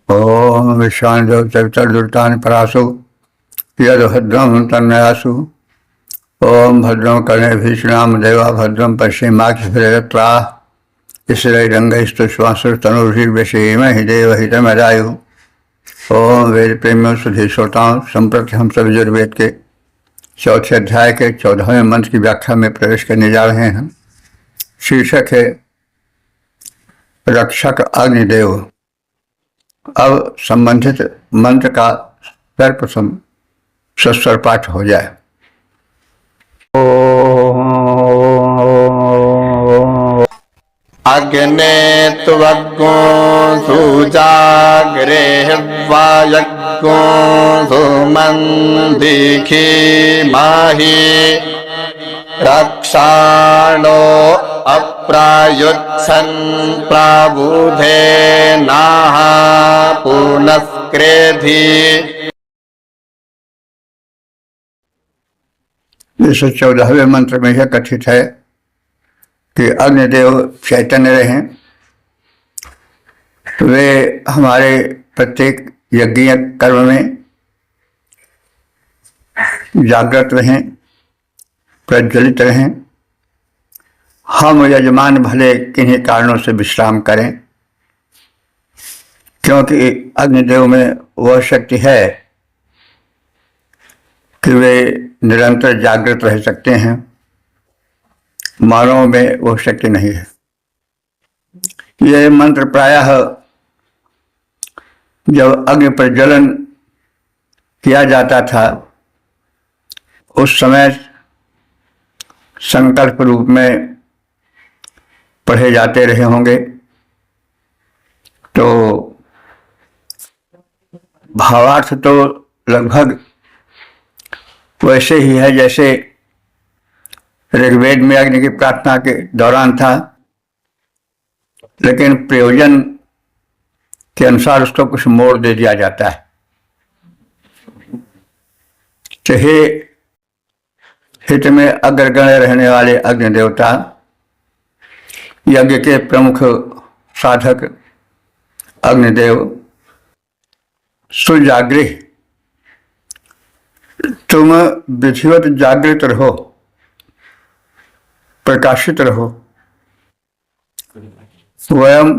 ओम विश्वानदेव चरितर्दुर्तानि परासु यद्भद्रं तन्नयासु। ओम भद्रं कर्णेभिश्रीणाम देवा भद्रं पश्चिमाक्षिभिर्यत्रा श्रीरंगस्तुष्वासुतनुर्भिर्विषेमहि देवहितमदायु। ओम वेद प्रेमियों सुधी श्रोताओं, संप्रति हम सब यजुर्वेद के चौथे अध्याय के 14वें मंत्र की व्याख्या में प्रवेश करने जा रहे हैं। शीर्षक है रक्षक अग्निदेव। अब संबंधित मंत्र का सर्वप्रथम सस्वर पाठ हो जाए। अग्ने त्वग्गो सुजाग्रे वायग्गो सुमन्दिखी माहि रक्षाणो अप्रायुत्सन् प्राबुधे नाह पुनस्क्रेधि। इस 14वें मंत्र में यह कथित है कि अग्निदेव चैतन्य रहें, वे हमारे प्रत्येक यज्ञीय कर्म में जागृत रहें, प्रज्वलित रहें। हम यजमान भले किन्हीं कारणों से विश्राम करें, क्योंकि अग्निदेव में वह शक्ति है कि वे निरंतर जागृत रह सकते हैं। मानव में वो शक्ति नहीं है। यह मंत्र प्रायः जब अग्नि प्रज्वलन किया जाता था उस समय संकल्प रूप में पढ़े जाते रहे होंगे, तो भावार्थ तो लगभग वैसे ही है जैसे ऋग्वेद में अग्नि की प्रार्थना के दौरान था, लेकिन प्रयोजन के अनुसार उसको कुछ मोड़ दे दिया जाता है। हे हित में अग्रगण्य रहने वाले अग्नि देवता, यज्ञ के प्रमुख साधक अग्निदेव, सुजागृह, तुम विधिवत जागृत रहो, प्रकाशित रहो। स्वयं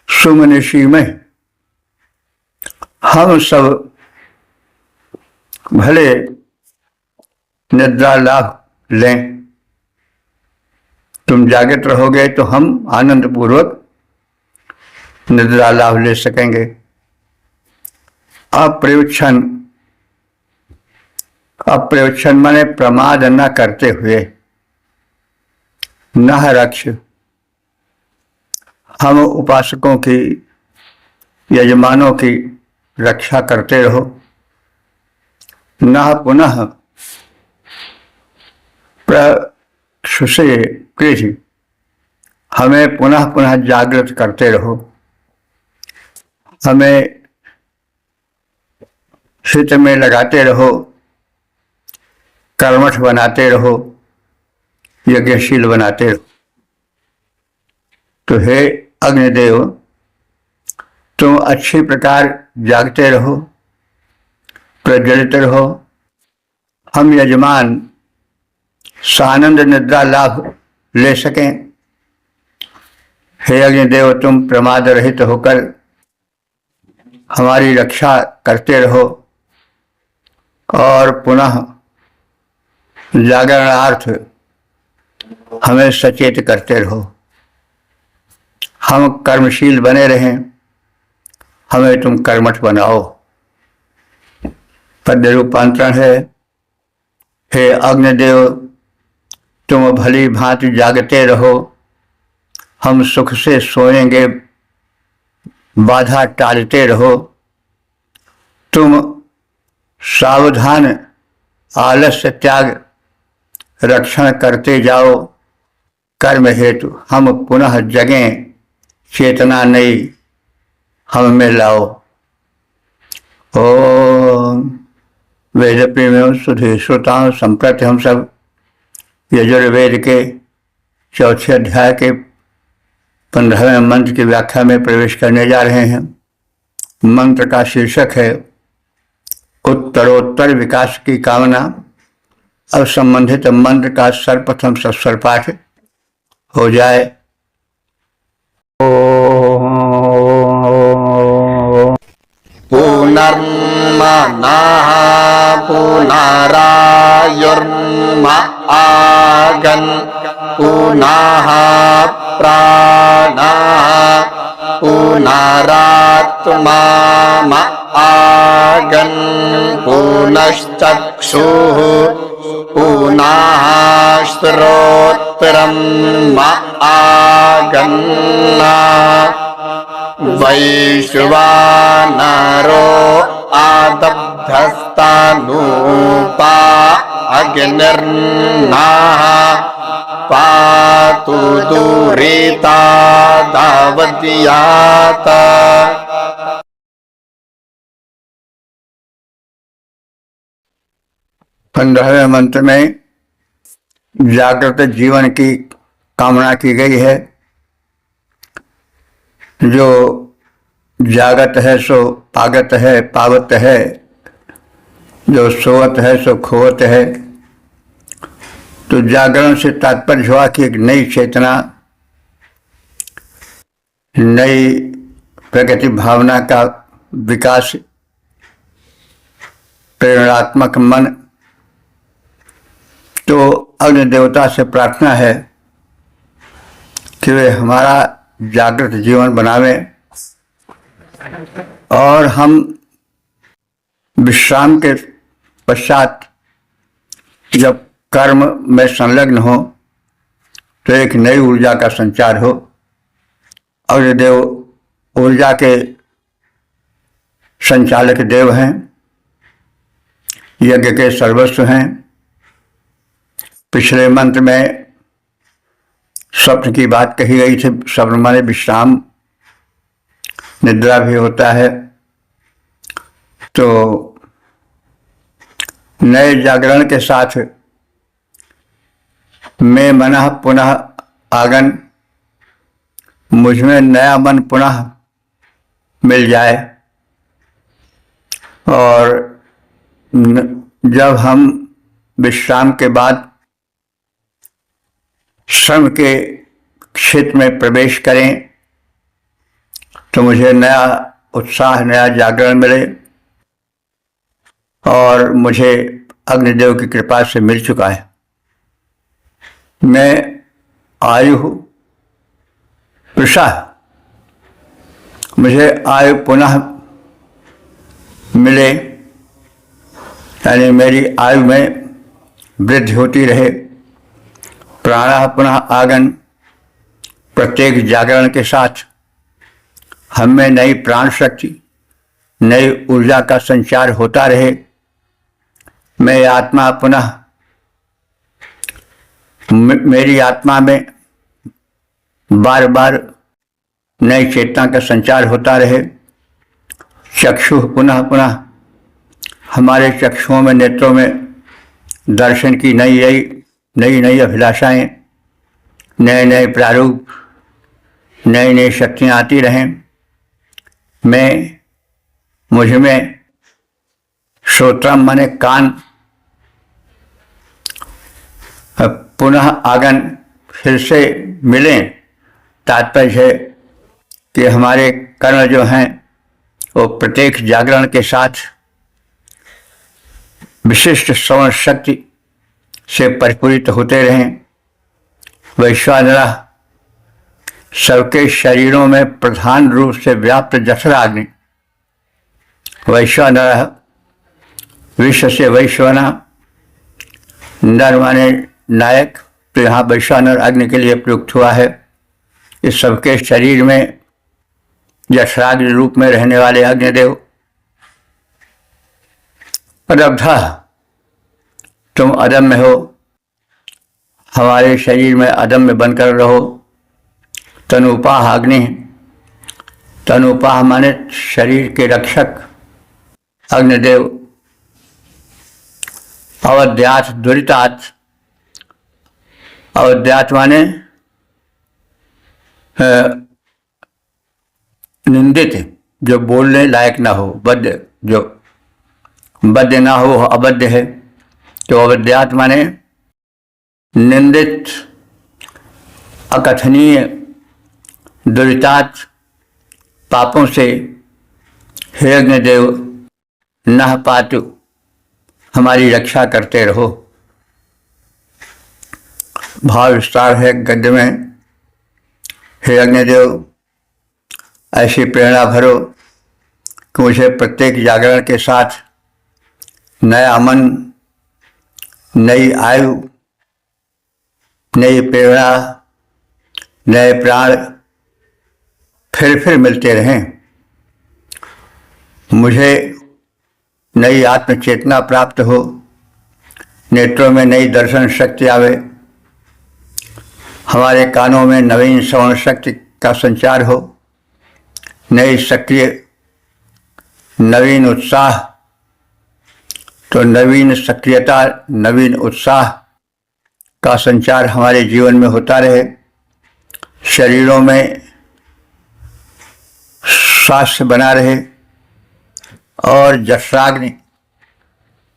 सुमनीषी में हम सब भले निद्रा लाभ लें, तुम जागृत रहोगे तो हम आनंद पूर्वक निद्रा लाभ ले सकेंगे। अप्रयोच्छन माने प्रमाद न करते हुए, न रक्ष, हम उपासकों की, यजमानों की रक्षा करते रहो। न पुनः प्रक्षुषे कृधि, हमें पुनः पुनः जागृत करते रहो, हमें हित में लगाते रहो, कर्मठ बनाते रहो, यज्ञशील बनाते रहो। तो हे अग्निदेव, तुम अच्छी प्रकार जागते रहो, प्रज्वलित रहो, हम यजमान सानंद निद्रा लाभ ले सकें। हे अग्निदेव, तुम प्रमाद रहित होकर हमारी रक्षा करते रहो और पुनः जागरणार्थ हमें सचेत करते रहो। हम कर्मशील बने रहें, हमें तुम कर्मठ बनाओ। पद्य रूपांतरण है, हे अग्निदेव, तुम भली भांति जागते रहो, हम सुख से सोएंगे, बाधा टालते रहो। तुम सावधान आलस्य त्याग रक्षण करते जाओ, कर्म हेतु हम पुनः जगें, चेतना नई हम में लाओ। ओम वेद प्रेमियों सुधी श्रोताओं, संप्रति हम सब यजुर्वेद के चौथे अध्याय के 15वें मंत्र की व्याख्या में प्रवेश करने जा रहे हैं। मंत्र का शीर्षक है उत्तरोत्तर विकास की कामना। अब संबंधित मंत्र का सर्वप्रथम सस्वर पाठ हो जाए। पुनर्मनः पुनरायुर्म आगन् पुनः प्राणः पुनरात्मा आगन् पुनश्चक्षुः पुनः श्रोत्रम् आगन्ना वैश्वानरो आदब्धस्तनूपा अग्निर्नाः पातु दूरितादावद्यात्। 15वें मंत्र में जागृत जीवन की कामना की गई है। जो जागत है सो पागत है, पावत है। जो सोवत है सो खोवत है। तो जागरण से तात्पर्य हुआ कि एक नई चेतना, नई प्रगति भावना का विकास, प्रेरणात्मक मन। तो अग्नि देवता से प्रार्थना है कि वे हमारा जागृत जीवन बनावें और हम विश्राम के पश्चात जब कर्म में संलग्न हो तो एक नई ऊर्जा का संचार हो। अग्निदेव ऊर्जा के संचालक देव हैं, यज्ञ के सर्वस्व हैं। पिछले मंत्र में स्वप्न की बात कही गई थी। स्वप्न माने विश्राम, निद्रा भी होता है। तो नए जागरण के साथ मैं मनः पुनः आगन, मुझमें नया मन पुनः मिल जाए। और जब हम विश्राम के बाद श्रम के क्षेत्र में प्रवेश करें तो मुझे नया उत्साह, नया जागरण मिले। और मुझे अग्निदेव की कृपा से मिल चुका है। मैं आयु वृषा, मुझे आयु पुनः मिले, यानी मेरी आयु में वृद्धि होती रहे। प्राणः पुनः आगन, प्रत्येक जागरण के साथ हम में नई प्राण शक्ति, नई ऊर्जा का संचार होता रहे। मैं आत्मा पुनः, मेरी आत्मा में बार बार नई चेतना का संचार होता रहे। चक्षु पुनः पुनः, हमारे चक्षुओं में, नेत्रों में दर्शन की नई अभिलाषाएं, नए नए प्रारूप, नई नई शक्तियाँ आती रहें। मुझ में श्रोत्रम माने कान, पुनः आगन, फिर से मिलें। तात्पर्य है कि हमारे कर्म जो हैं वो प्रत्येक जागरण के साथ विशिष्ट श्रवण शक्ति से परिपूरित होते रहें। वैश्वानरः, सबके शरीरों में प्रधान रूप से व्याप्त जठराग्नि। वैश्वानरः, विश्व से वैश्वना, नर माने नायक, तो यहाँ वैश्वानर अग्नि के लिए प्रयुक्त हुआ है। इस सबके शरीर में जठराग्नि रूप में रहने वाले अग्निदेव। अदब्धः, तुम अदम्य हो, हमारे शरीर में अदम्य बनकर रहो। तनुपाह अग्नि, तनुपाह माने शरीर के रक्षक, अग्निदेव अवध्यात दुरितात। अवध्यात माने निंदित, जो बोलने लायक ना हो, बद्य, जो बद्य ना हो अबद्य है। तो अवध्यात माने निंदित, अकथनीय, दुरितात पापों से हे अग्निदेव नह पातु, हमारी रक्षा करते रहो। भाव विस्तार है गद्य में। हे अग्निदेव ऐसी प्रेरणा भरो कि मुझे प्रत्येक जागरण के साथ नया मन, नई आयु, नई प्रेरणा, नए प्राण फिर मिलते रहें। मुझे नई आत्मचेतना प्राप्त हो, नेत्रों में नई दर्शन शक्ति आवे, हमारे कानों में नवीन श्रवण शक्ति का संचार हो, नई सक्रिय, नवीन उत्साह। तो नवीन सक्रियता, नवीन उत्साह का संचार हमारे जीवन में होता रहे। शरीरों में स्वास्थ्य बना रहे और जठराग्नि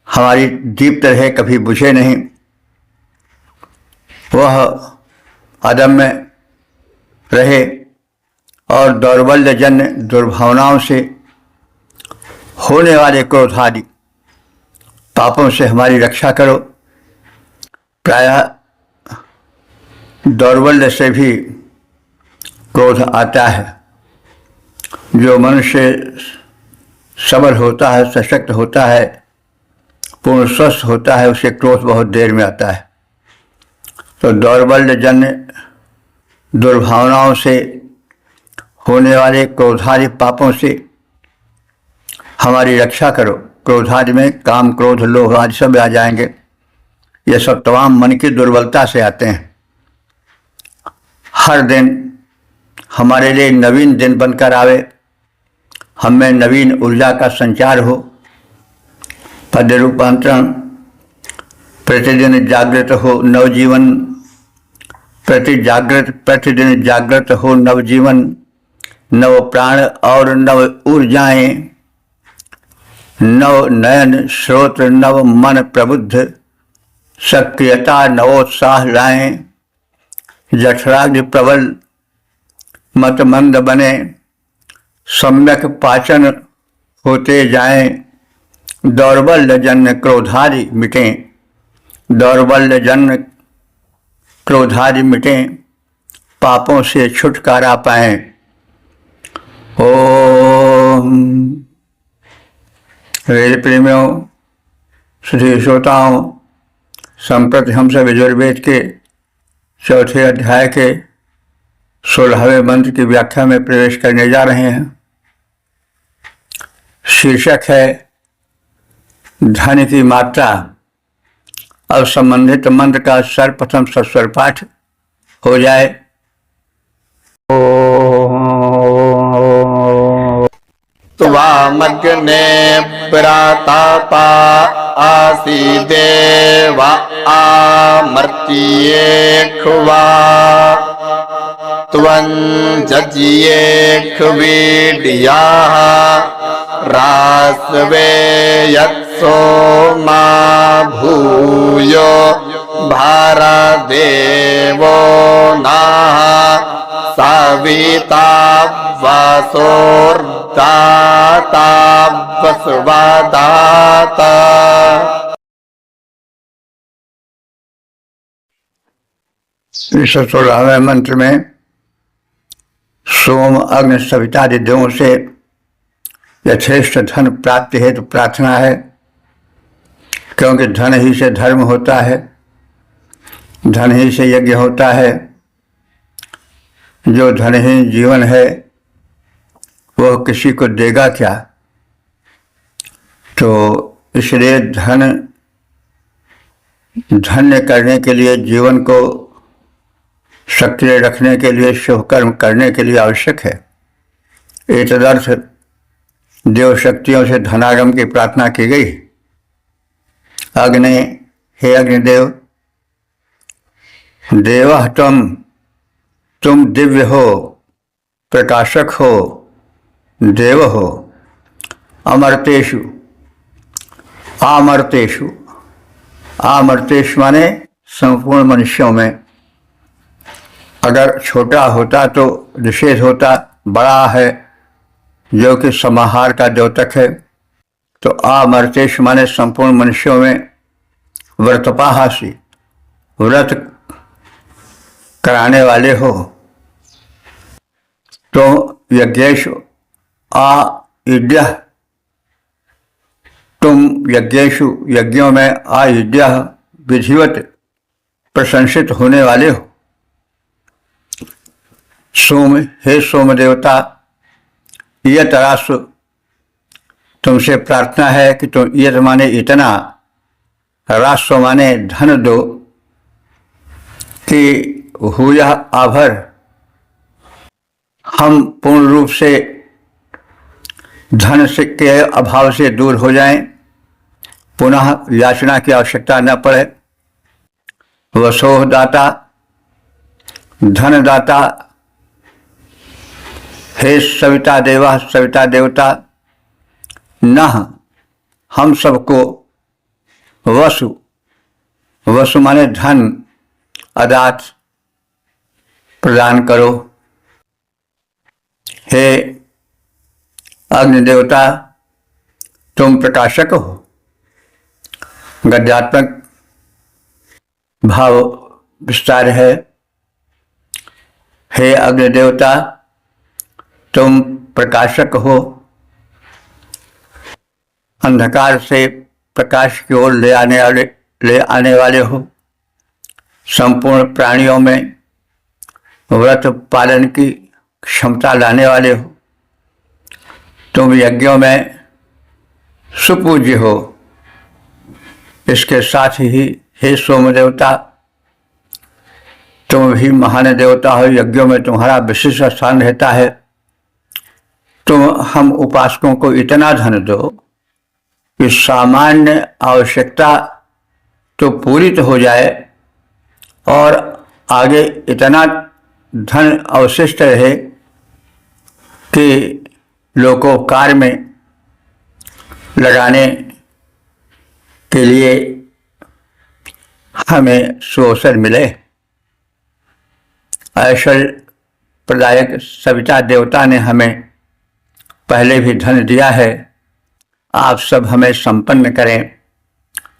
हमारी दीप्त रहे, कभी बुझे नहीं। वह अदम्य रहे और दौर्बल्यजन्य दुर्भावनाओं से होने वाले क्रोधादि पापों से हमारी रक्षा करो। प्रायः दौर्बल्य से भी क्रोध आता है। जो मनुष्य सबल होता है, सशक्त होता है, पूर्ण स्वस्थ होता है, उसे क्रोध बहुत देर में आता है। तो दौर्बल्यजन्य दुर्भावनाओं से होने वाले क्रोधादि पापों से हमारी रक्षा करो। क्रोधादि में काम, क्रोध, लोभ आदि सब आ जाएंगे। ये सब तमाम मन की दुर्बलता से आते हैं। हर दिन हमारे लिए नवीन दिन बनकर आवे, हमें नवीन ऊर्जा का संचार हो। पद्य रूपांतरण प्रतिदिन जागृत हो नवजीवन, प्रतिदिन जागृत हो नवजीवन, नव प्राण और नव ऊर्जाएं, नव नयन श्रोत, नव मन प्रबुद्ध, सक्रियता नवोत्साह लाएं। जठराग्नि प्रबल, मत मंद बने, सम्यक पाचन होते जाएं। दौर्बल्यजन्य क्रोधादि मिटें, दौर्बल्यजन्य क्रोधादि मिटें, पापों से छुटकारा पाएं। ओम। वेद प्रेमियों, श्री श्रोताओं, संप्रति हम सब यजुर्वेद के चौथे अध्याय के 16वें मंत्र की व्याख्या में प्रवेश करने जा रहे हैं। शीर्षक है धन की मात्रा। अब संबंधित मंत्र का सर्वप्रथम सस्वर पाठ हो जाए। त्वामग्ने प्रातापा आसीदेव आमर्त्ये खुवा त्वञ्जज्ये खुवीड्याः रास्वे यत्सोमा भूयो भारदेवो नाः सविता वसोर्दाता वसुवादाता। इस 16वें मंत्र में सोम, अग्नि, सविता आदि देवों से यथेष्ट धन प्राप्ति हेतु प्रार्थना है, क्योंकि धन ही से धर्म होता है, धन ही से यज्ञ होता है। जो धनहीन जीवन है वह किसी को देगा क्या। तो इसलिए धन्य करने के लिए, जीवन को सक्रिय रखने के लिए, शुभ कर्म करने के लिए आवश्यक है। एतदर्थ देव शक्तियों से धनागम की प्रार्थना की गई। अग्नि, हे अग्निदेव, देवः तुम दिव्य हो, प्रकाशक हो, देव हो। अमर्तेषु, आमर्तेषु, आमर्तेश माने संपूर्ण मनुष्यों में। अगर छोटा होता तो निषेध होता, बड़ा है जो कि समाहार का द्योतक है, तो आमर्तेश माने संपूर्ण मनुष्यों में। व्रतपाहासी, व्रत कराने वाले हो। तो यज्ञेषु आयुज्य, तुम यज्ञेषु, यज्ञों में आयुज्य, विधिवत प्रशंसित होने वाले हो। सोम, हे सोम देवता, यह तरासु, तुमसे प्रार्थना है कि तुम यत माने इतना, रास्व माने धन दो, कि हुया आभर, हम पूर्ण रूप से धन से के अभाव से दूर हो जाएं, पुनः याचना की आवश्यकता न पड़े। वसोह दाता, धनदाता, हे सविता देवा, सविता देवता, न हम सबको वसु, वसु माने धन, अदात प्रदान करो। हे अग्निदेवता, तुम प्रकाशक हो। गद्यात्मक भाव विस्तार है। हे अग्निदेवता, तुम प्रकाशक हो, अंधकार से प्रकाश की ओर ले आने वाले हो। संपूर्ण प्राणियों में व्रत पालन की क्षमता लाने वाले हो। तुम यज्ञों में सुपूज्य हो। इसके साथ ही हे सोम देवता, तुम भी महान देवता हो। यज्ञों में तुम्हारा विशिष्ट स्थान रहता है। तुम हम उपासकों को इतना धन दो कि सामान्य आवश्यकता तो पूरी तो हो जाए और आगे इतना धन अवशिष्ट रहे कि लोकोपकार में लगाने के लिए हमें सुअवसर मिले। ऐश्वर्य प्रदायक सविता देवता ने हमें पहले भी धन दिया है। आप सब हमें संपन्न करें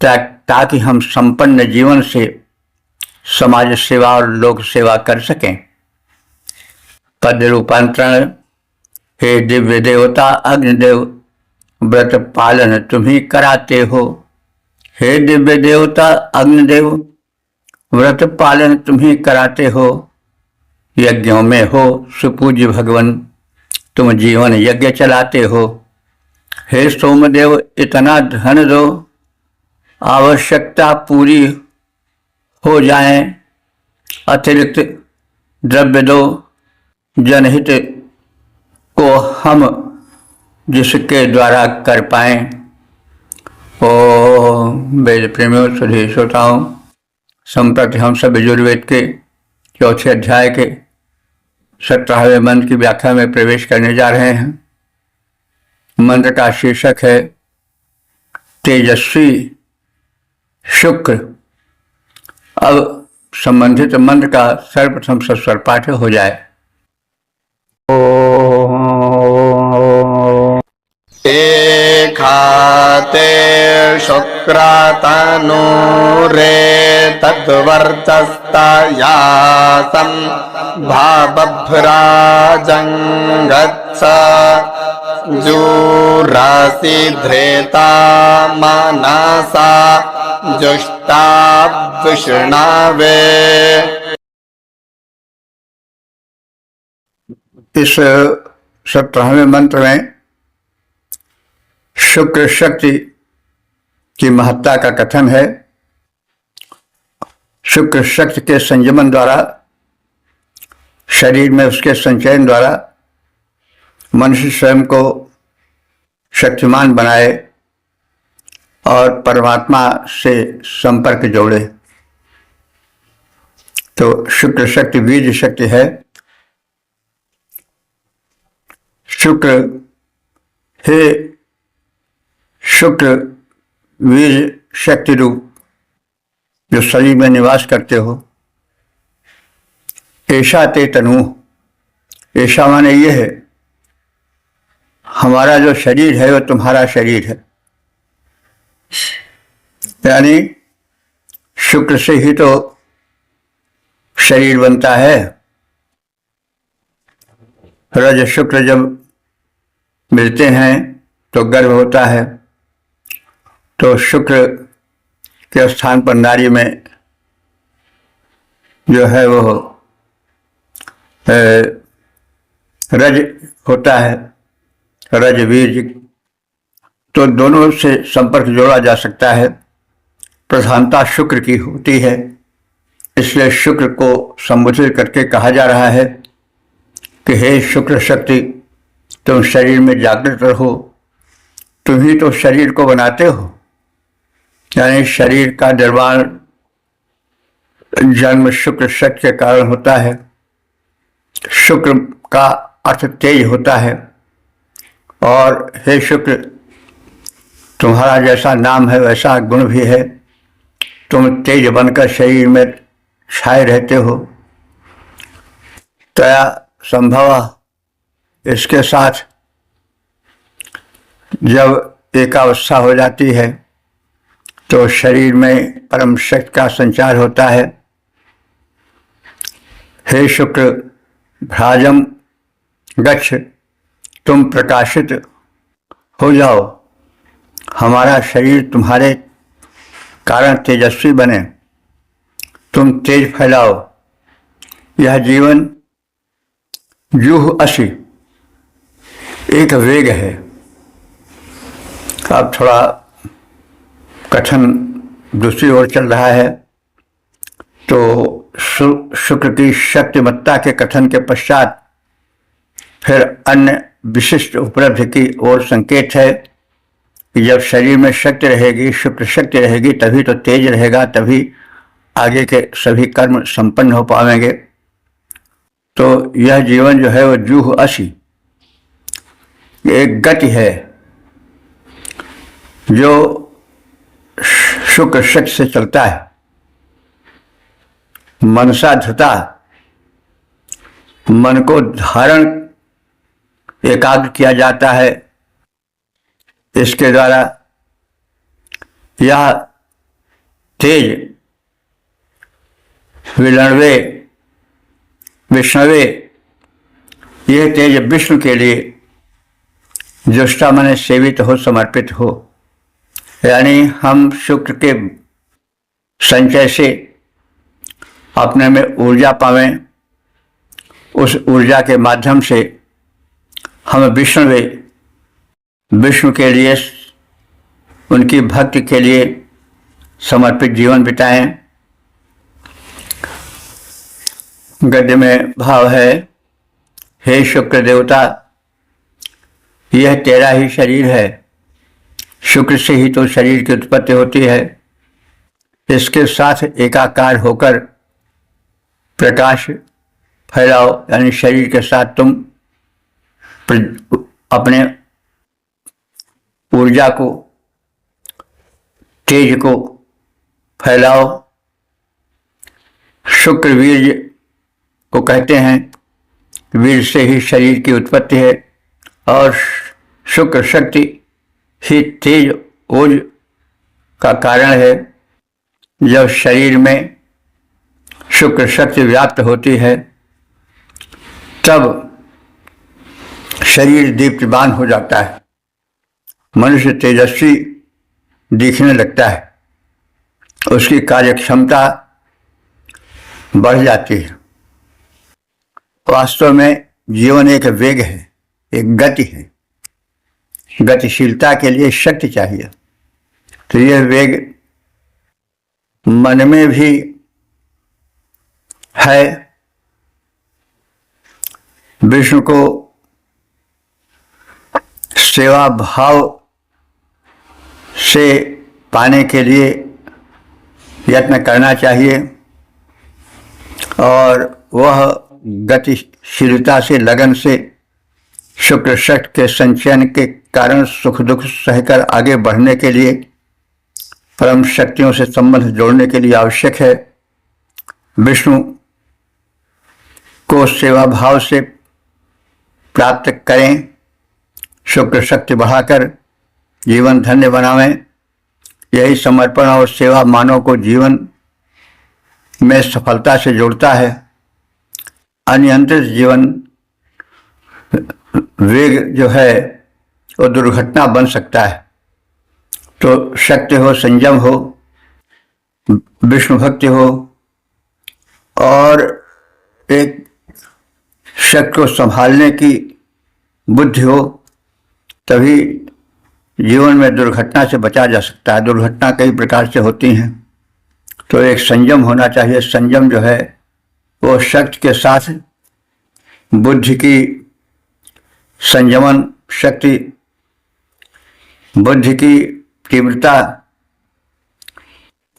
ताकि हम संपन्न जीवन से समाज सेवा और लोक सेवा कर सकें। पद रूपांतरण, हे दिव्य देवता अग्निदेव, व्रत पालन तुम्ही कराते हो। हे दिव्य देवता अग्निदेव, व्रत पालन तुम्ही कराते हो। यज्ञों में हो सुपूज्य भगवन, तुम जीवन यज्ञ चलाते हो। हे सोमदेव, इतना धन दो, आवश्यकता पूरी हो जाए, अतिरिक्त द्रव्य दो, जनहित को हम जिसके द्वारा कर पाएं। ओ वेद प्रेमियों, सुधी श्रोताओं, संप्रति हम सब यजुर्वेद के चौथे अध्याय के 17वें मंत्र की व्याख्या में प्रवेश करने जा रहे हैं। मंत्र का शीर्षक है तेजस्वी शुक्र। अब संबंधित मंत्र का सर्वप्रथम सस्वर पाठ हो जाए। खाते शुक्रतनु रे तद्वर्चस्तायासं भाबभ्राजंगत्स जूरासि धृता मनसा जुष्टा विष्णवे। इस 17वें मंत्र में शुक्र शक्ति की महत्ता का कथन है। शुक्र शक्ति के संयमन द्वारा, शरीर में उसके संचयन द्वारा मनुष्य स्वयं को शक्तिमान बनाए और परमात्मा से संपर्क जोड़े। तो शुक्र शक्ति बीज शक्ति है। शुक्र हे शुक्र बीज शक्ति रूप जो शरीर में निवास करते हो, ऐशा ते तनु, ऐशा माने ये है हमारा जो शरीर है वो तुम्हारा शरीर है। यानी शुक्र से ही तो शरीर बनता है। रज शुक्र जब मिलते हैं तो गर्भ होता है। तो शुक्र के स्थान पर नारी में जो है वो रज होता है, रज बीज। तो दोनों से संपर्क जोड़ा जा सकता है। प्रधानता शुक्र की होती है, इसलिए शुक्र को संबोधित करके कहा जा रहा है कि हे शुक्र शक्ति, तुम शरीर में जागृत रहो, तुम ही तो शरीर को बनाते हो। यानी शरीर का निर्माण जन्म शुक्र शक्ति के कारण होता है। शुक्र का अर्थ तेज होता है। और हे शुक्र, तुम्हारा जैसा नाम है वैसा गुण भी है। तुम तेज बनकर शरीर में छाए रहते हो। तया संभव, इसके साथ जब एकावस्था हो जाती है तो शरीर में परम शक्ति का संचार होता है। हे शुक्र भ्राजम गच्छ, तुम प्रकाशित हो जाओ, हमारा शरीर तुम्हारे कारण तेजस्वी बने, तुम तेज फैलाओ। यह जीवन जूह असी एक वेग है। अब थोड़ा कथन दूसरी ओर चल रहा है। तो शुक्र की शक्तिमत्ता के कथन के पश्चात फिर अन्य विशिष्ट उपलब्धि की ओर संकेत है कि जब शरीर में शक्ति रहेगी, शुक्र शक्ति रहेगी, तभी तो तेज रहेगा, तभी आगे के सभी कर्म संपन्न हो पाएंगे। तो यह जीवन जो है वो जूह असी एक गति है जो शुक्र शक्ति से चलता है। मनसा धृता, मन को धारण एकाग्र किया जाता है। इसके द्वारा यह तेज विलणवे विष्णवे, यह तेज विष्णु के लिए जुष्टा माने सेवित हो, समर्पित हो। यानी हम शुक्र के संचय से अपने में ऊर्जा पावें, उस ऊर्जा के माध्यम से हम विष्णु के लिए, उनकी भक्ति के लिए समर्पित जीवन बिताएं। गद्य में भाव है, हे शुक्र देवता, यह तेरा ही शरीर है। शुक्र से ही तो शरीर की उत्पत्ति होती है। इसके साथ एकाकार होकर प्रकाश फैलाओ, यानी शरीर के साथ तुम अपने ऊर्जा को, तेज को फैलाओ। शुक्र वीर्य को कहते हैं, वीर से ही शरीर की उत्पत्ति है और शुक्र शक्ति ही तेज ओज का कारण है। जब शरीर में शुक्र शक्ति व्याप्त होती है तब शरीर दीप्तिमान हो जाता है, मनुष्य तेजस्वी दिखने लगता है, उसकी कार्यक्षमता बढ़ जाती है। वास्तव में जीवन एक वेग है, एक गति है। गतिशीलता के लिए शक्ति चाहिए। तो यह वेग मन में भी है। विष्णु को सेवा भाव से पाने के लिए यत्न करना चाहिए और वह गतिशीलता से, लगन से शुक्र शक्ति के संचयन के कारण सुख दुख सहकर आगे बढ़ने के लिए, परम शक्तियों से संबंध जोड़ने के लिए आवश्यक है। विष्णु को सेवा भाव से प्राप्त करें, शुक्र शक्ति बढ़ाकर जीवन धन्य बनावें। यही समर्पण और सेवा मानव को जीवन में सफलता से जोड़ता है। अनियंत्रित जीवन वेग जो है वो दुर्घटना बन सकता है। तो शक्ति हो, संयम हो, विष्णु भक्ति हो और एक शक्ति को संभालने की बुद्धि हो, तभी जीवन में दुर्घटना से बचा जा सकता है। दुर्घटना कई प्रकार से होती हैं, तो एक संयम होना चाहिए। संयम जो है वो शक्ति के साथ बुद्धि की संयमन शक्ति, बुद्धि की तीव्रता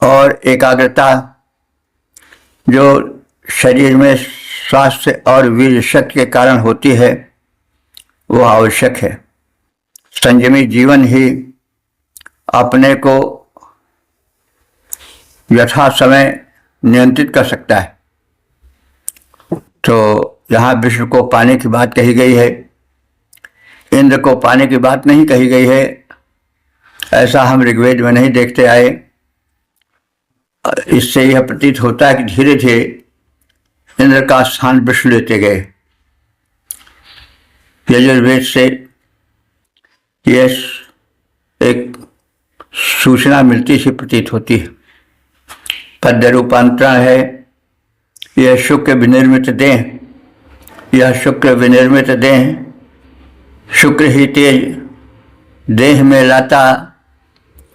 और एकाग्रता जो शरीर में स्वास्थ्य और वीर शक्ति के कारण होती है, वो आवश्यक है। संयमी जीवन ही अपने को यथा समय नियंत्रित कर सकता है। तो यहाँ विष्णु को पाने की बात कही गई है, इंद्र को पाने की बात नहीं कही गई है। ऐसा हम ऋग्वेद में नहीं देखते आए। इससे यह प्रतीत होता है कि धीरे धीरे इंद्र का स्थान विष्णु लेते गए। यजुर्वेद से यह एक सूचना मिलती सी प्रतीत होती है। पद्य रूपांतरण है, यह शुक्र विनिर्मित देह, यह शुक्र विनिर्मित देह, शुक्र ही तेज देह में लाता,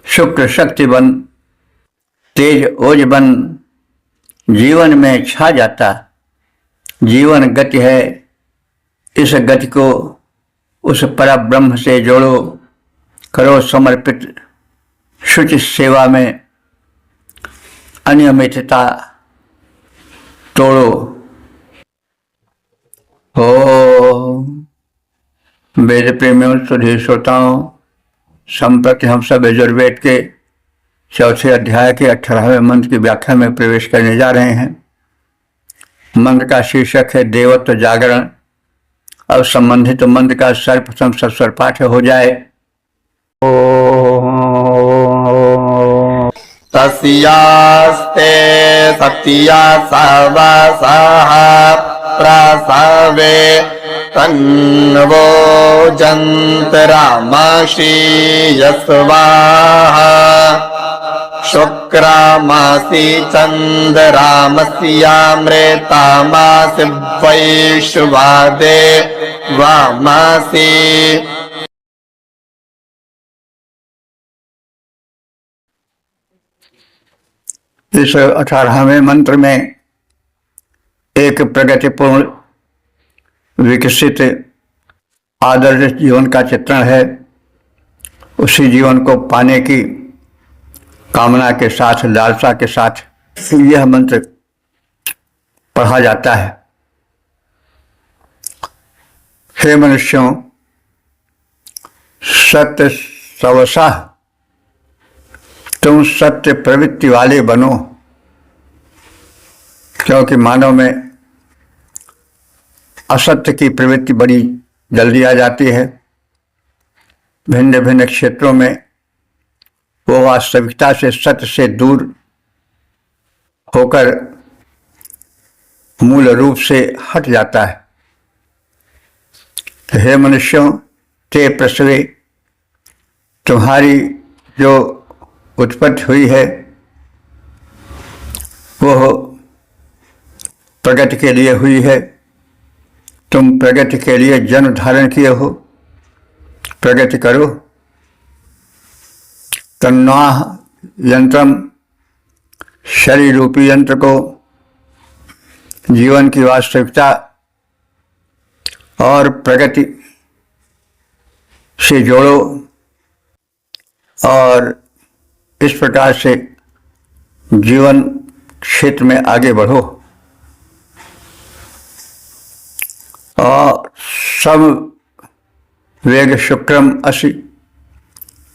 शुक्र शक्ति बन तेज ओज बन जीवन में छा जाता। जीवन गति है, इस गति को उस पर ब्रह्म से जोड़ो, करो समर्पित शुचि सेवा में अनियमितता तोड़ो। हो वेद प्रेमियों, सुधीर श्रोताओं, संप्रति हम सब यजुर्वेद के चौथे अध्याय के 18वें मंत्र की व्याख्या में प्रवेश करने जा रहे हैं। मंत्र का शीर्षक है देवत्व जागरण। अब संबंधित मंत्र का सर्वप्रथम सस्वर पाठ हो जाए। तस्यास्ते सत्या सवसः प्रसवे तन्वो जन्तरामशी यस्वाहा शुक्रमासी चन्द्रामस्यामृतामासि वैश्वादे वामासि। इस 18वें मंत्र में एक प्रगतिपूर्ण विकसित आदर्श जीवन का चित्रण है। उसी जीवन को पाने की कामना के साथ, लालसा के साथ यह मंत्र पढ़ा जाता है। हे मनुष्यों, सत्य सवसा तुम सत्य प्रवृत्ति वाले बनो, क्योंकि मानव में असत्य की प्रवृत्ति बड़ी जल्दी आ जाती है। भिन्न भिन्न क्षेत्रों में वो वास्तविकता से, सत्य से दूर होकर मूल रूप से हट जाता है। हे मनुष्यों, ते प्रसवे, तुम्हारी जो उत्पत्ति हुई है वो प्रगति के लिए हुई है। तुम प्रगति के लिए जन्म धारण किए हो, प्रगति करो। तन्वाह यंत्रम, शरीर रूपी यंत्र को जीवन की वास्तविकता और प्रगति से जोड़ो और इस प्रकार से जीवन क्षेत्र में आगे बढ़ो और सब वेग शुक्रम असि,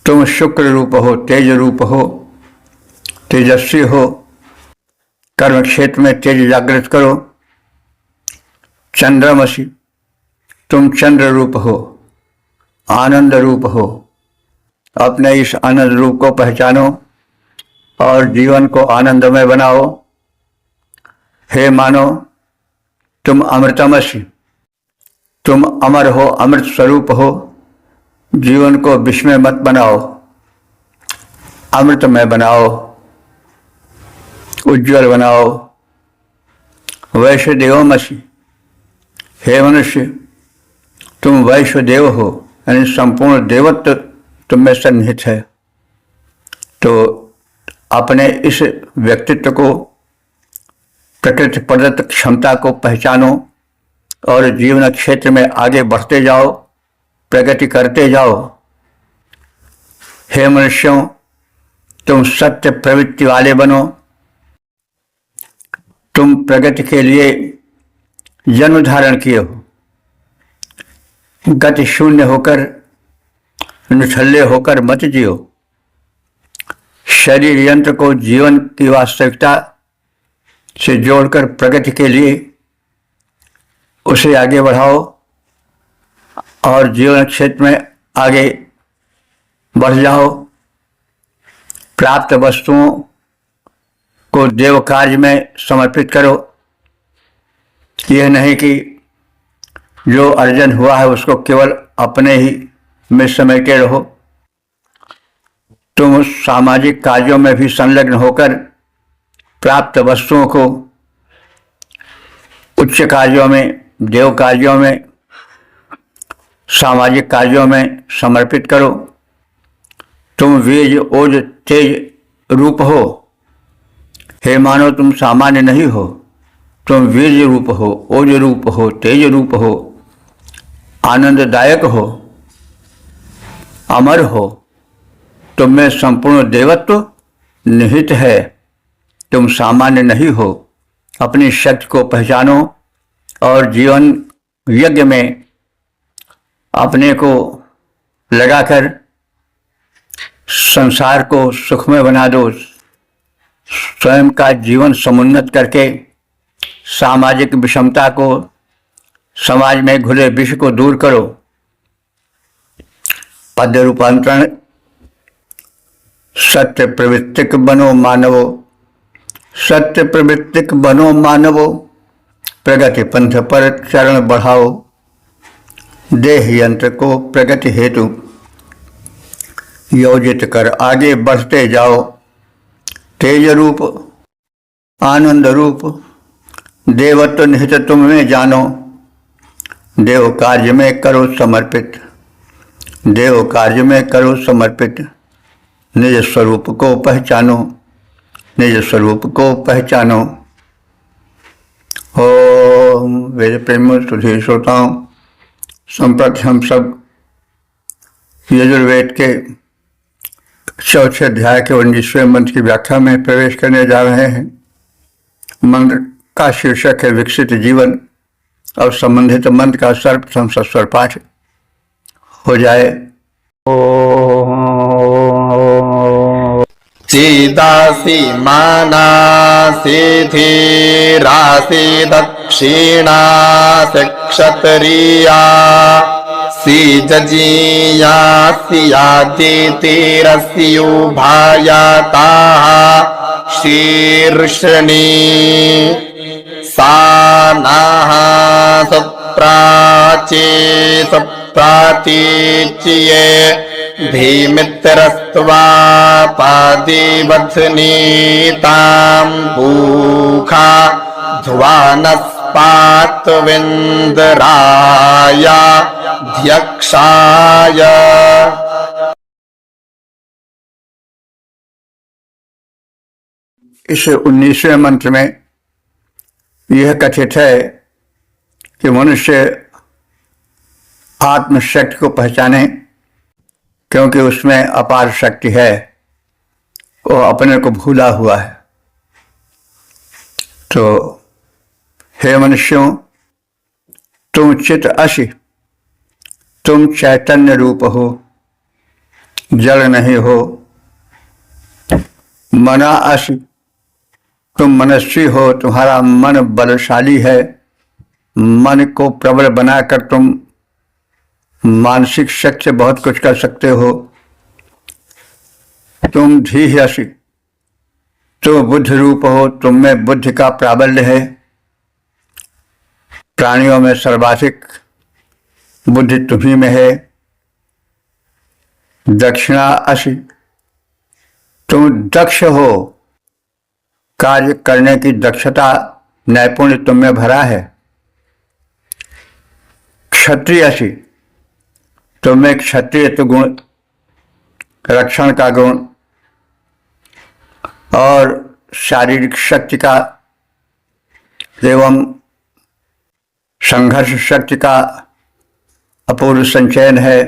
तुम शुक्र रूप हो, तेज रूप हो, तेजस्वी हो। कर्म क्षेत्र में तेज जागृत करो। चंद्रमसि, तुम चंद्र रूप हो, आनंद रूप हो। अपने इस आनंद रूप को पहचानो और जीवन को आनंदमय बनाओ। हे मानो, तुम अमृतमसि, तुम अमर हो, अमृत स्वरूप हो। जीवन को विस्मय मत बनाओ, अमृतमय बनाओ, उज्जवल बनाओ। वैश्वदेवमसि, हे मनुष्य, तुम वैश्वदेव हो, यानी संपूर्ण देवत्व तुम में सन्निहित है। तो अपने इस व्यक्तित्व को, प्रकृति प्रदत्त क्षमता को पहचानो और जीवन क्षेत्र में आगे बढ़ते जाओ, प्रगति करते जाओ। हे मनुष्यों, तुम सत्य प्रवृत्ति वाले बनो। तुम प्रगति के लिए जन्म धारण किए हो। गति शून्य होकर, निठल्ले होकर मत जियो। शरीर यंत्र को जीवन की वास्तविकता से जोड़कर प्रगति के लिए उसे आगे बढ़ाओ और जीवन क्षेत्र में आगे बढ़ जाओ। प्राप्त वस्तुओं को देव कार्य में समर्पित करो। यह नहीं कि जो अर्जन हुआ है उसको केवल अपने ही में समेटे रहो। तुम सामाजिक कार्यों में भी संलग्न होकर प्राप्त वस्तुओं को उच्च कार्यों में, देव कार्यों में, सामाजिक कार्यों में समर्पित करो। तुम वीर, ओज, तेज रूप हो। हे मानो, तुम सामान्य नहीं हो। तुम वीर रूप हो, ओज रूप हो, तेज रूप हो, आनंददायक हो, अमर हो। तुम में संपूर्ण देवत्व निहित है। तुम सामान्य नहीं हो। अपनी शक्ति को पहचानो और जीवन यज्ञ में अपने को लगाकर संसार को सुखमय बना दो। स्वयं का जीवन समुन्नत करके सामाजिक विषमता को, समाज में घुले विष को दूर करो। पद्य रूपांतरण। सत्य प्रवृत्तिक बनो मानवो, सत्य प्रवृत्तिक बनो मानवो, प्रगति पंथ पर चरण बढ़ाओ। देह यंत्र को प्रगति हेतु योजित कर आगे बढ़ते जाओ। तेज रूप, आनंद रूप, देवत्व निहित तुम में जानो। देव कार्य में करो समर्पित, देव कार्य में करो समर्पित। निज स्वरूप को पहचानो, निज स्वरूप को पहचानो। ओम वेद प्रेम सुधी श्रोताओं, संप्रति हम सब यजुर्वेद के चौथे अध्याय के 19वें मंत्र की व्याख्या में प्रवेश करने जा रहे हैं। मंत्र का शीर्षक है विकसित जीवन और संबंधित मंत्र का सर्वप्रथम सस्वर पाठ हो जाए। सीदासी मानासी धीरासी दक्षिणा से क्षत्रिया सी जजीया सियादितिरस्युभायाता शीर्षणी सानाः सप्राचे सप्रातीच्ये धीमित्रस्त्वा पादिवत्नीतां भूखा ध्वानस्पात्विन्द्राय ध्यक्षाय। इस 19वें मंत्र में यह कथित है कि मनुष्य आत्मशक्ति को पहचाने क्योंकि उसमें अपार शक्ति है, वो अपने को भूला हुआ है। तो हे मनुष्यों, तुम चित असि, तुम चैतन्य रूप हो, जड़ नहीं हो। मना असि, तुम मनस्वी हो, तुम्हारा मन बलशाली है। मन को प्रबल बनाकर तुम मानसिक शक्ति से बहुत कुछ कर सकते हो। तुम धीः असि, तुम बुद्ध रूप हो, तुम में बुद्धि का प्राबल्य है। प्राणियों में सर्वाधिक बुद्धि तुम्ही में है। दक्षिणा असि, तुम दक्ष हो, कार्य करने की दक्षता नैपुण्य तुम में भरा है। क्षत्रिय असि, तुम में क्षत्रिय तो गुण, रक्षण का गुण और शारीरिक शक्ति का एवं संघर्ष शक्ति का अपूर्व संचयन है।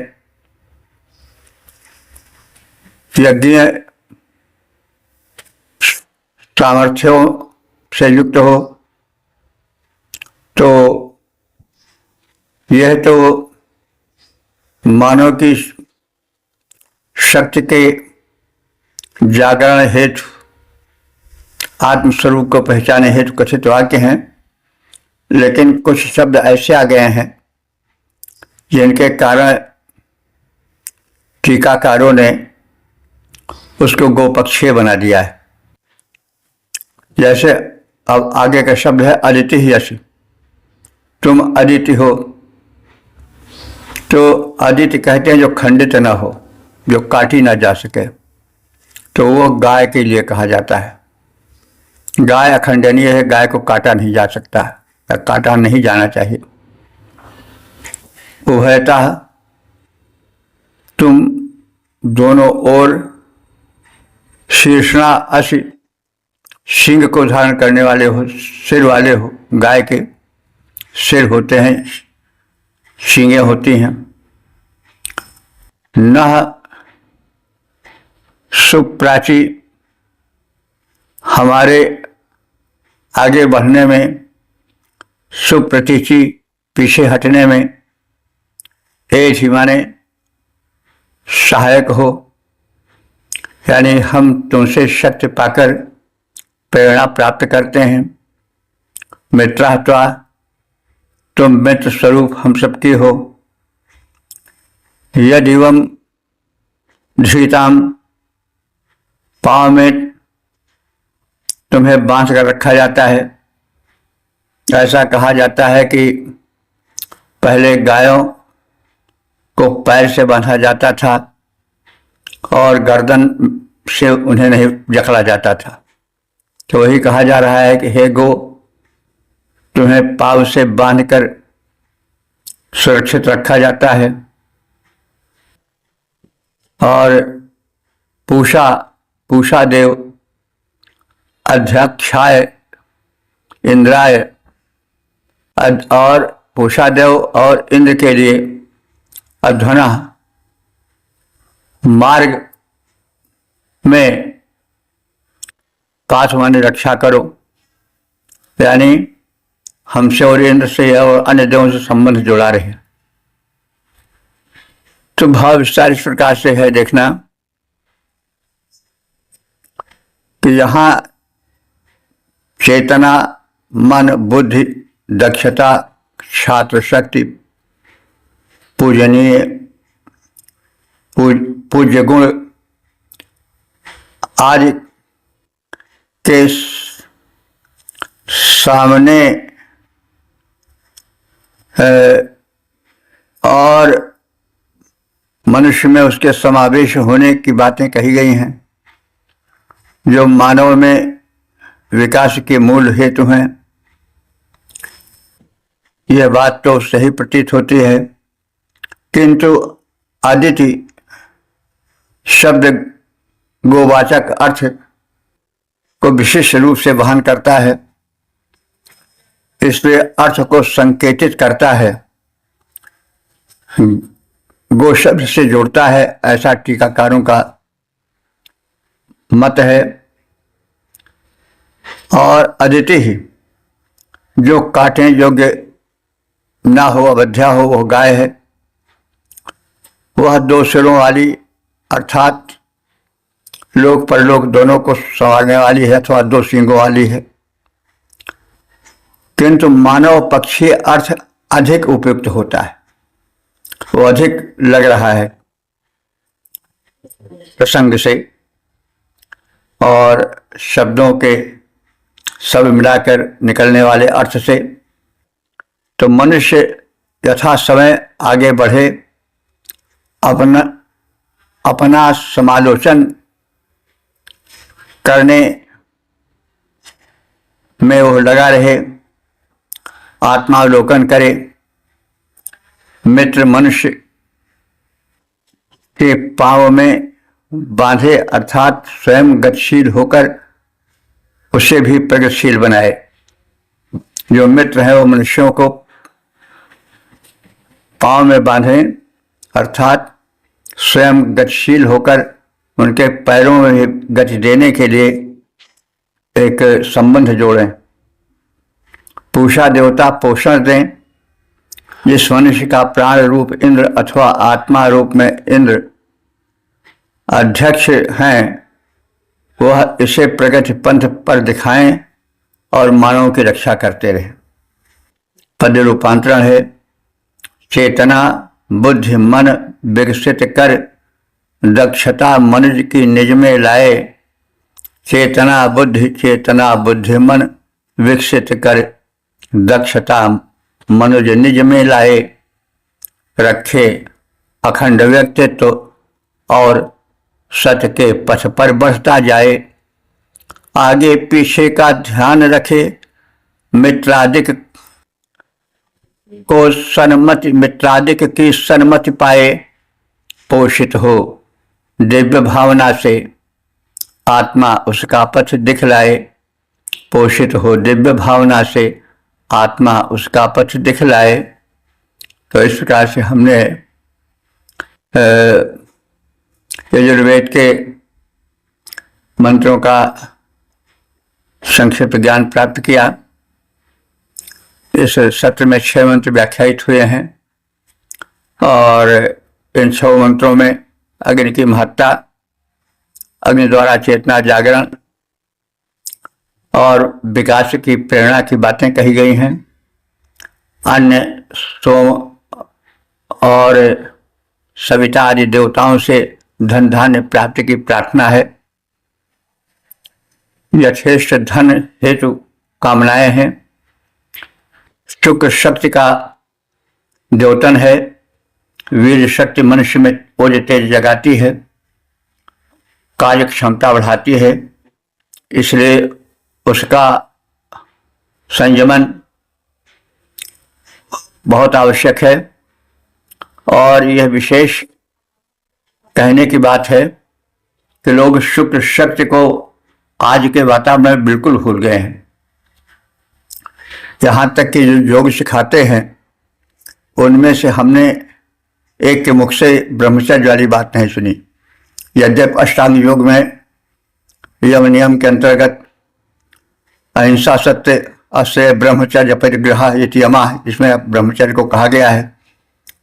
यज्ञ सामर्थ्यों से युक्त हो। तो यह तो मानव की शक्ति के जागरण हेतु, आत्मस्वरूप को पहचाने हेतु कथित वाक्य हैं, लेकिन कुछ शब्द ऐसे आ गए हैं जिनके कारण टीकाकारों ने उसको गोपक्षीय बना दिया है। जैसे अब आगे का शब्द है अदिति ही असि, तुम अदिति हो। तो अदिति कहते हैं जो खंडित न हो, जो काटी ना जा सके। तो वो गाय के लिए कहा जाता है। गाय अखंडनीय है, गाय को काटा नहीं जा सकता, या काटा नहीं जाना चाहिए। उभयतः तुम दोनों ओर शीर्षणा असि, सिंह को धारण करने वाले हो, सिर वाले हो। गाय के सिर होते हैं, सींगें होती हैं। न सुप्राची, हमारे आगे बढ़ने में, सुप्रतीचि पीछे हटने में, एज माने सहायक हो, यानी हम तुमसे शक्ति पाकर प्रेरणा प्राप्त करते हैं। मित्रात्वा, तुम मित्र स्वरूप हम सबकी हो। यदिवं धृताम, पाँव में तुम्हें बांध कर रखा जाता है। ऐसा कहा जाता है कि पहले गायों को पैर से बांधा जाता था और गर्दन से उन्हें नहीं जकड़ा जाता था। तो वही कहा जा रहा है कि हे गो, तुम्हें पाँव से बांधकर सुरक्षित रखा जाता है। और पूषा देव अध्यक्षाय इंद्राय, और पूषा देव और इंद्र के लिए अध्वना, मार्ग में पाथ माने रक्षा करो, यानी हमसे और इंद्र से और अन्य देवों से संबंध जोड़ा रहे। तो भाव विस्तार इस प्रकार से है, देखना कि यहाँ चेतना, मन, बुद्धि, दक्षता, छात्र शक्ति, पूजनीय पूज्य गुण आदि के सामने और मनुष्य में उसके समावेश होने की बातें कही गई हैं, जो मानव में विकास के मूल हेतु हैं। यह बात तो सही प्रतीत होती है, किंतु अदिति शब्द गोवाचक अर्थ को विशेष रूप से वहन करता है, इसलिए अर्थ को संकेतित करता है। गो शब्द से जोड़ता है, ऐसा टीकाकारों का मत है। और अदिति ही जो काटने योग्य ना हो, अवध्या हो, वह गाय है। वह 2 सिरों वाली अर्थात लोक परलोक दोनों को संवारने वाली है, अथवा 2 सींगों वाली है। किंतु मानव पक्षी अर्थ अधिक उपयुक्त होता है, वो अधिक लग रहा है प्रसंग से और शब्दों के सब मिलाकर निकलने वाले अर्थ से। तो मनुष्य यथा समय आगे बढ़े, अपना समालोचन करने में वो लगा रहे, आत्मावलोकन करे, मित्र मनुष्य के पांव में बांधे, अर्थात स्वयं गतिशील होकर उसे भी प्रगतिशील बनाए। जो मित्र है वो मनुष्यों को पांव में बांधे, अर्थात स्वयं गतिशील होकर उनके पैरों में भी गति देने के लिए एक संबंध जोड़ें। पूषा देवता पोषण दें। जिस मनुष्य का प्राण रूप इंद्र अथवा आत्मा रूप में इंद्र अध्यक्ष हैं, वह इसे प्रगति पंथ पर दिखाएं और मानवों की रक्षा करते रहे। पद्य रूपांतरण है, चेतना बुद्धि मन विकसित कर, दक्षता मनुज की निज में लाए। चेतना बुद्धि मन विकसित कर, दक्षता मनुज निज में लाए। रखे अखंड व्यक्तित्व और सत्य के पथ पर बढ़ता जाए। आगे पीछे का ध्यान रखे, मित्रादिक की सन्मति पाए। पोषित हो दिव्य भावना से, आत्मा उसका पथ दिखलाए। पोषित हो दिव्य भावना से, आत्मा उसका पथ दिखलाए। तो इस प्रकार से हमने यजुर्वेद के मंत्रों का संक्षिप्त ज्ञान प्राप्त किया। इस सत्र में 6 मंत्र व्याख्यायित हुए हैं और इन 6 मंत्रों में अग्नि की महत्ता, अग्नि द्वारा चेतना जागरण और विकास की प्रेरणा की बातें कही गई हैं। अन्य सोम और सविता आदि देवताओं से धन धान्य प्राप्ति की प्रार्थना है। यथेष्ट धन हेतु कामनाएं हैं। शुक्र शक्ति का द्योतन है। वीर शक्ति मनुष्य में ओज तेज जगाती है, कार्य क्षमता बढ़ाती है, इसलिए उसका संयमन बहुत आवश्यक है। और यह विशेष कहने की बात है कि लोग शुक्र शक्ति को आज के वातावरण में बिल्कुल भूल गए हैं। यहाँ तक कि जो योग सिखाते हैं उनमें से हमने एक के मुख से ब्रह्मचर्य वाली बात नहीं सुनी। यद्यपि अष्टांग योग में यम नियम के अंतर्गत अहिंसा सत्य अश्रय ब्रह्मचर्य परिग्रह इति यमा, इसमें ब्रह्मचर्य को कहा गया है।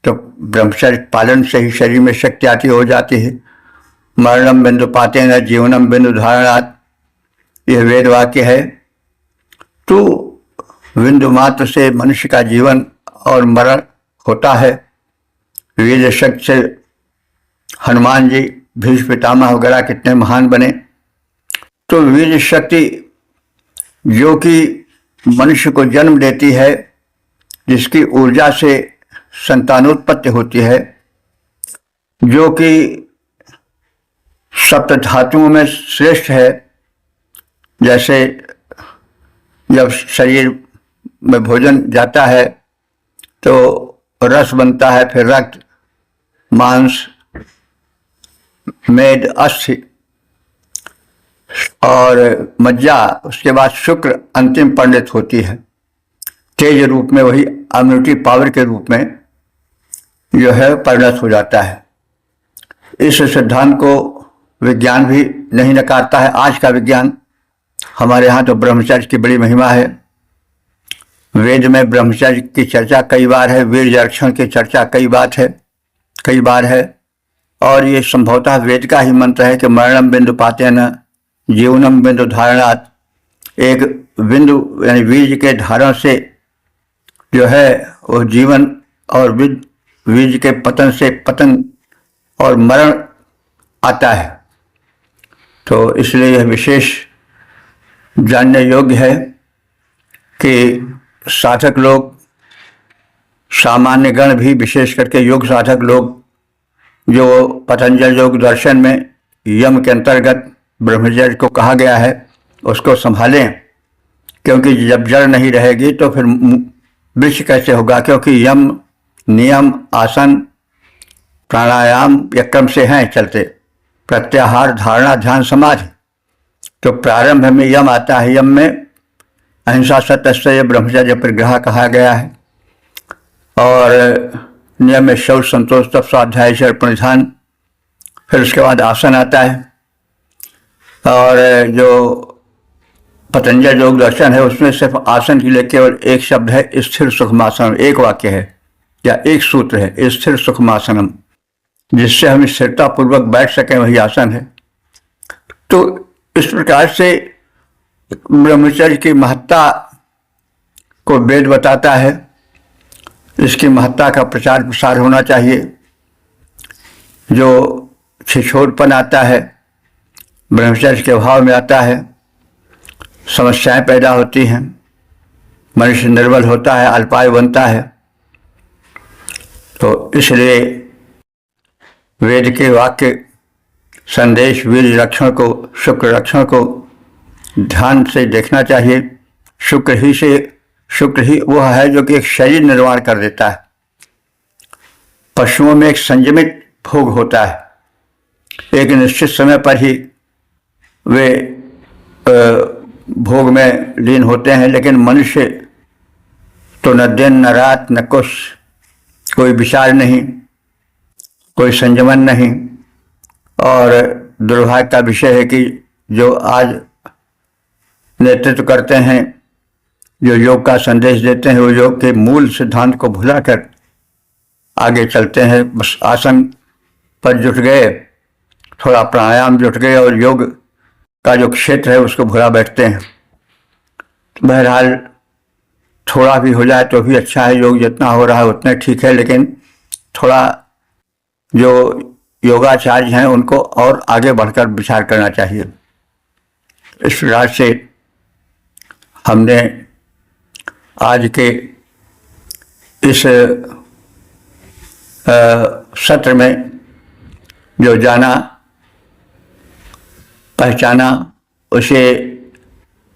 तो ब्रह्मचर्य पालन से ही शरीर में शक्ति आती हो जाती है। मरणम बिंदु पाते न जीवनम बिंदु धारणात्, यह वेद वाक्य है। तो बिंदु मात्र से मनुष्य का जीवन और मरण होता है। वीर शक्ति से हनुमान जी, भीष्म पितामह वगैरह कितने महान बने। तो वीर शक्ति जो कि मनुष्य को जन्म देती है, जिसकी ऊर्जा से संतानोत्पत्ति होती है, जो कि सप्त धातुओं में श्रेष्ठ है। जैसे जब शरीर में भोजन जाता है तो रस बनता है, फिर रक्त, मांस, मेद, अस्थि और मज्जा, उसके बाद शुक्र अंतिम परिणत होती है तेज रूप में, वही इम्यूनिटी पावर के रूप में। जो है परिणत हो जाता है। इस सिद्धांत को विज्ञान भी नहीं नकारता है। आज का विज्ञान, हमारे यहाँ तो ब्रह्मचर्य की बड़ी महिमा है। वेद में ब्रह्मचर्य की चर्चा कई बार है, वीर्यरक्षण की चर्चा कई बार है। और ये संभवतः वेद का ही मंत्र है कि मरणम बिंदु पातेन जीवनम बिंदु धारणात्। एक बिंदु यानी बीज के धारण से जो है वो जीवन, और बीज के पतन से पतन और मरण आता है। तो इसलिए यह विशेष जानने योग्य है कि साधक लोग, सामान्य गण भी, विशेष करके योग साधक लोग, जो पतंजल योग दर्शन में यम के अंतर्गत ब्रह्मचर्य को कहा गया है, उसको संभालें। क्योंकि जब जड़ नहीं रहेगी तो फिर वृक्ष कैसे होगा? क्योंकि यम नियम, आसन, प्राणायाम या क्रम से हैं चलते, प्रत्याहार, धारणा, ध्यान, समाधि। तो प्रारंभ में यम आता है। यम में अहिंसा, सत्य, अस्तेय, ब्रह्मचर्य, परिग्रह कहा गया है। और नियम में शौच, संतोष, तप, स्वाध्याय, अर्पण, ध्यान। फिर उसके बाद आसन आता है। और जो पतंजल योग दर्शन है उसमें सिर्फ आसन के लिए केवल एक शब्द है, स्थिर सुखमासनम। एक वाक्य है या एक सूत्र है, स्थिर सुखमासनम, जिससे हम स्थिरता पूर्वक बैठ सकें, वही आसन है। तो इस प्रकार से ब्रह्मचर्य की महत्ता को वेद बताता है। इसकी महत्ता का प्रचार प्रसार होना चाहिए। जो छिछोरपन आता है ब्रह्मचर्य के अभाव में आता है, समस्याएं पैदा होती हैं, मनुष्य निर्बल होता है, अल्पायु बनता है। तो इसलिए वेद के वाक्य संदेश, वीर रक्षण को, शुक्र रक्षण को ध्यान से देखना चाहिए। शुक्र ही वह है जो कि एक शरीर निर्माण कर देता है। पशुओं में एक संयमित भोग होता है, एक निश्चित समय पर ही वे भोग में लीन होते हैं। लेकिन मनुष्य तो न दिन न रात न कुछ, कोई विचार नहीं, कोई संयमन नहीं। और दुर्भाग्य का विषय है कि जो आज नेतृत्व करते हैं, जो योग का संदेश देते हैं, वो योग के मूल सिद्धांत को भुलाकर आगे चलते हैं। बस आसन पर जुट गए, थोड़ा प्राणायाम जुट गए, और योग का जो क्षेत्र है उसको भुला बैठते हैं। बहरहाल थोड़ा भी हो जाए तो भी अच्छा है। योग जितना हो रहा है उतना ठीक है, लेकिन थोड़ा जो योगाचार्य हैं उनको और आगे बढ़कर विचार करना चाहिए। इस प्रकार से हमने आज के इस सत्र में जो जाना, पहचाना, उसे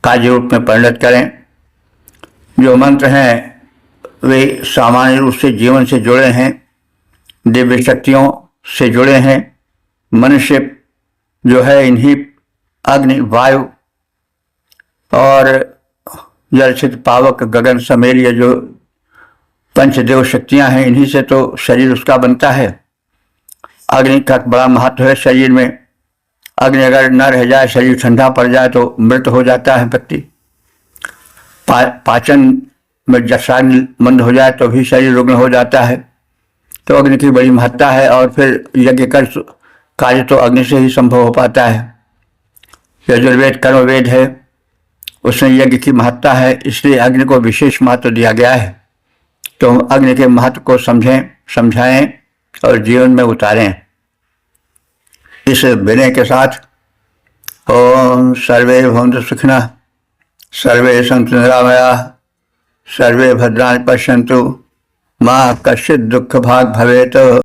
कार्य रूप में परिणत करें। जो मंत्र हैं वे सामान्य रूप से जीवन से जुड़े हैं, दिव्य शक्तियों से जुड़े हैं। मनुष्य जो है इन्हीं अग्नि, वायु और जल, चित, पावक, गगन, समेल, ये जो पंचदेव शक्तियां हैं, इन्हीं से तो शरीर उसका बनता है। अग्नि का बड़ा महत्व है शरीर में। अग्नि अगर न रह जाए, शरीर ठंडा पड़ जाए तो मृत हो जाता है व्यक्ति। पाचन में रसायन मंद हो जाए तो भी शरीर रुग्ण हो जाता है। तो अग्नि की बड़ी महत्ता है। और फिर यज्ञ कर कार्य तो अग्नि से ही संभव हो पाता है। यजुर्वेद कर्मवेद है, उसमें यज्ञ की महत्ता है, इसलिए अग्नि को विशेष महत्व दिया गया है। तो हम अग्नि के महत्व को समझें, समझाएं और जीवन में उतारें। इस विनय के साथ ओम सर्वे भवन्तु सुखिनः, सर्वे सन्तु निरामयाः, सर्वे भद्राणि पश्यन्तु, मा कश्चित् दुःख भाग् भवेत्।